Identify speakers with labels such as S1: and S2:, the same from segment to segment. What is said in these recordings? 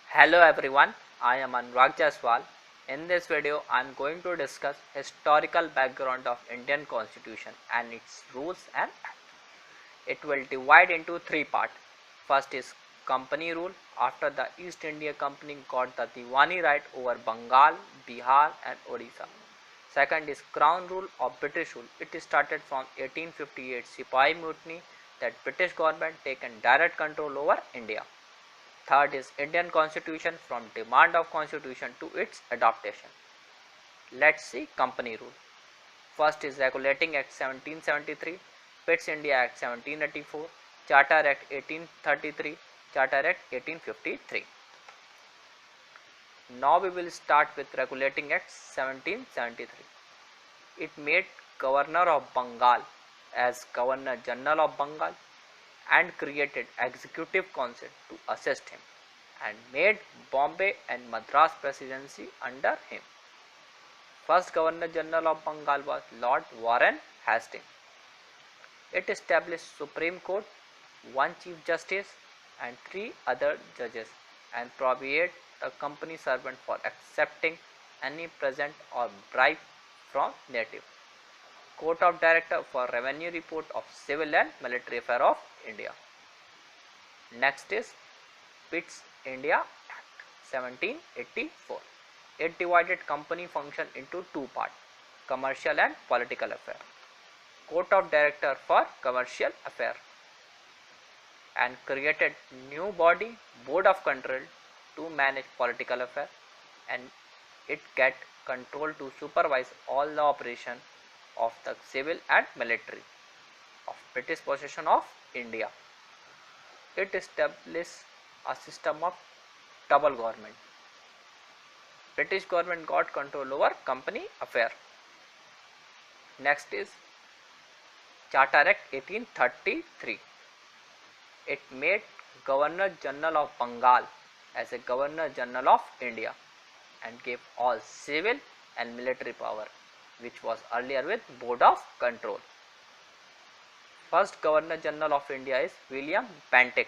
S1: Hello everyone, I am Anurag Jaiswal. In this video, I am going to discuss historical background of Indian Constitution and its rules and acts. It will divide into three parts. First is company rule. After the East India Company got the Diwani right over Bengal, Bihar and Odisha. Second is crown rule or British rule. It started from 1858 Sipahi Mutiny that British government taken direct control over India. Third is Indian Constitution from demand of Constitution to its adaptation. Let's see company rule. First is Regulating Act 1773, Pitt's India Act 1784, Charter Act 1833, Charter Act 1853. Now we will start with Regulating Act 1773. It made Governor of Bengal as Governor General of Bengal and created Executive Council to assist him and made Bombay and Madras Presidency under him. First Governor General of Bengal was Lord Warren Hastings. It established Supreme Court, one Chief Justice and three other judges and prohibited the company servant for accepting any present or bribe from native. Court of Director for Revenue Report of Civil and Military Affairs of India. Next is Pitt's India Act 1784. It divided company function into two parts, commercial and political affairs. Court of Director for Commercial Affairs and created new body, Board of Control, to manage political affairs, and it get control to supervise all the operation of the civil and military of British possession of India. It established a system of double government. British government got control over company affair. Next is Charter Act 1833. It made Governor General of Bengal as a Governor General of India and gave all civil and military power, which was earlier with Board of Control. First Governor General of India is William Bentinck.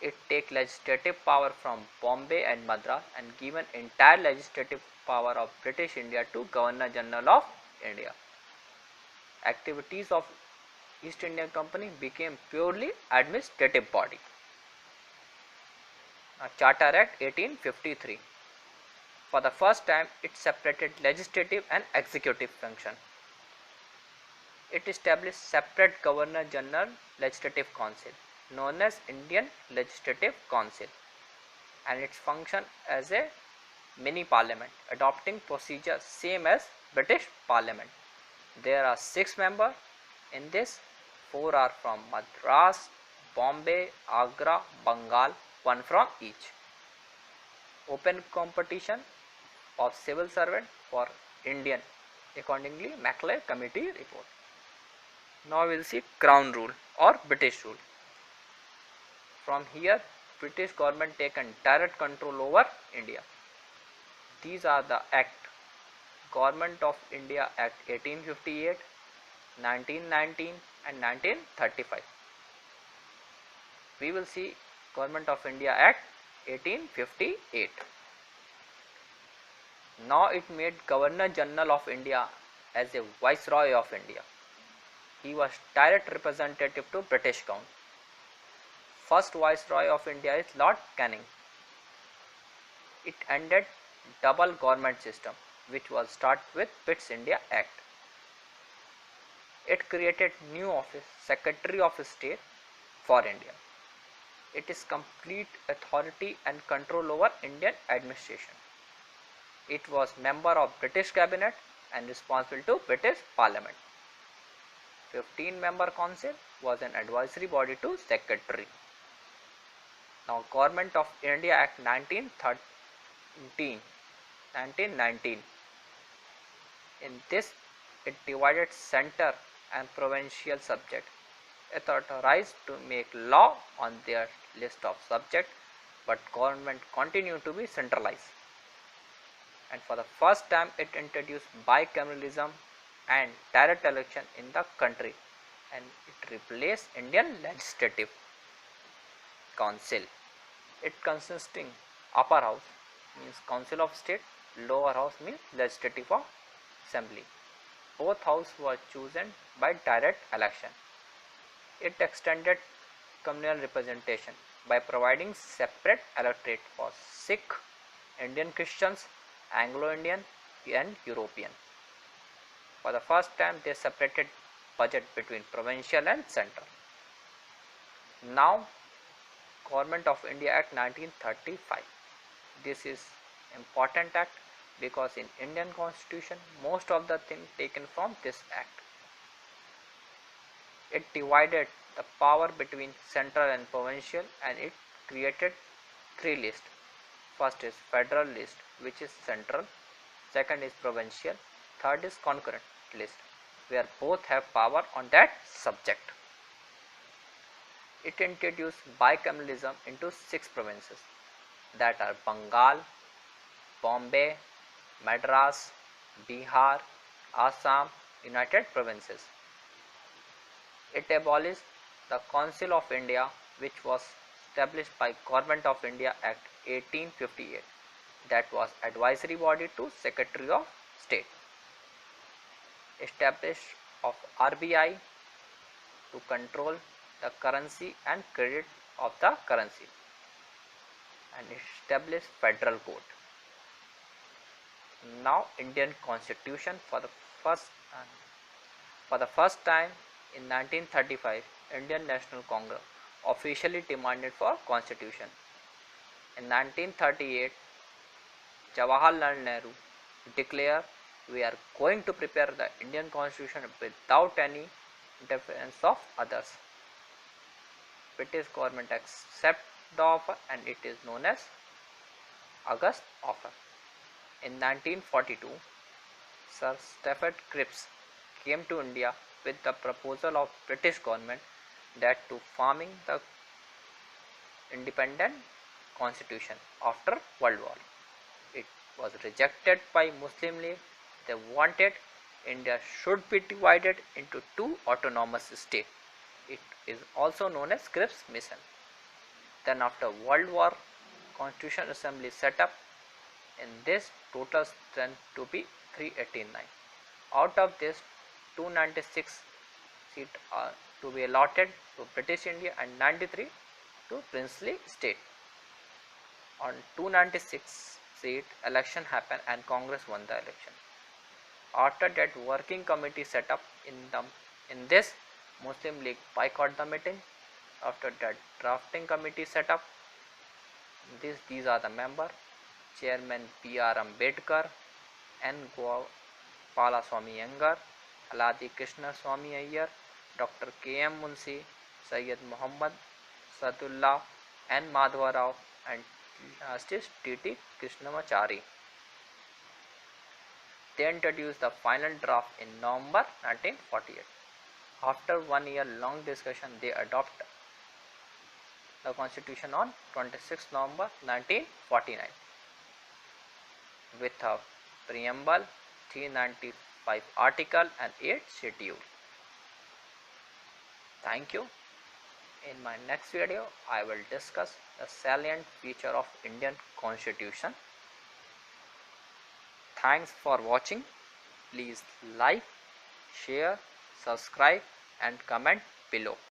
S1: It take legislative power from Bombay and Madras and given entire legislative power of British India to Governor General of India. Activities of East India Company became purely administrative body. Charter Act 1853. For the first time, it separated legislative and executive function. It established separate Governor General Legislative Council known as Indian Legislative Council and its function as a mini parliament, adopting procedure same as British Parliament. There are 6 members in this. 4 are from Madras, Bombay, Agra, Bengal, 1 from each. Open competition of civil servant for Indian, accordingly Macaulay Committee report. Now we will see Crown rule or British rule. From here, British government taken direct control over India. These are the Act: Government of India Act 1858, 1919 and 1935. We will see Government of India Act 1858. Now it made Governor General of India as a Viceroy of India. He was direct representative to British Crown. First Viceroy of India is Lord Canning. It ended double government system, which was started with Pitt's India Act. It created new office, Secretary of State for India. It is complete authority and control over Indian administration. It was member of British Cabinet and responsible to British Parliament. 15-member council was an advisory body to Secretary. Now Government of India Act 1919. In this, it divided center and provincial subject. It authorized to make law on their list of subject, but government continued to be centralized. And for the first time, it introduced bicameralism and direct election in the country, and it replaced Indian Legislative Council. It consisting upper house means Council of State, lower house means Legislative Assembly. Both houses were chosen by direct election. It extended communal representation by providing separate electorate for Sikh, Indian Christians, Anglo-Indian and European. For the first time they separated budget between provincial and central. Now Government of India Act 1935. This is important act because in Indian Constitution most of the things taken from this act. It divided the power between central and provincial and it created three lists. First is federal list which is central, second is provincial, third is concurrent list where both have power on that subject. It introduced bicameralism into 6 provinces that are Bengal, Bombay, Madras, Bihar, Assam, United Provinces. It abolished the Council of India which was established by Government of India Act 1858 that was advisory body to Secretary of State. Established of RBI to control the currency and credit of the currency and established federal court. Now Indian Constitution for the first time in 1935 Indian National Congress officially demanded for constitution. In 1938 Jawaharlal Nehru declared we are going to prepare the Indian Constitution without any interference of others. British government accepted the offer and it is known as August Offer. In 1942, Sir Stafford Cripps came to India with the proposal of British government that to forming the independent constitution after World War. It was rejected by Muslim League. They wanted India should be divided into 2 autonomous states. It is also known as Cripps Mission. Then after World War, Constitutional Assembly set up. In this total strength to be 389. Out of this 296 seats are to be allotted to British India and 93 to princely state. On 296 seat election happened and Congress won the election. After that working committee set up in this Muslim League boycott the meeting. After that drafting committee set up. These are the members. Chairman P.R. Ambedkar, N. Gopalaswamy Iyengar, Aladi Krishna Swamy Iyer, Dr. K.M. Munshi, Syed Muhammad Sadullah, N. Madhava Rao and Justice T.T. Krishnamachari. They introduced the final draft in November 1948. After 1 year long discussion, they adopted the constitution on 26 November 1949 with a preamble, 395 article and 8 schedule. Thank you. In my next video, I will discuss the salient feature of Indian Constitution. Thanks for watching. Please like, share, subscribe and comment below.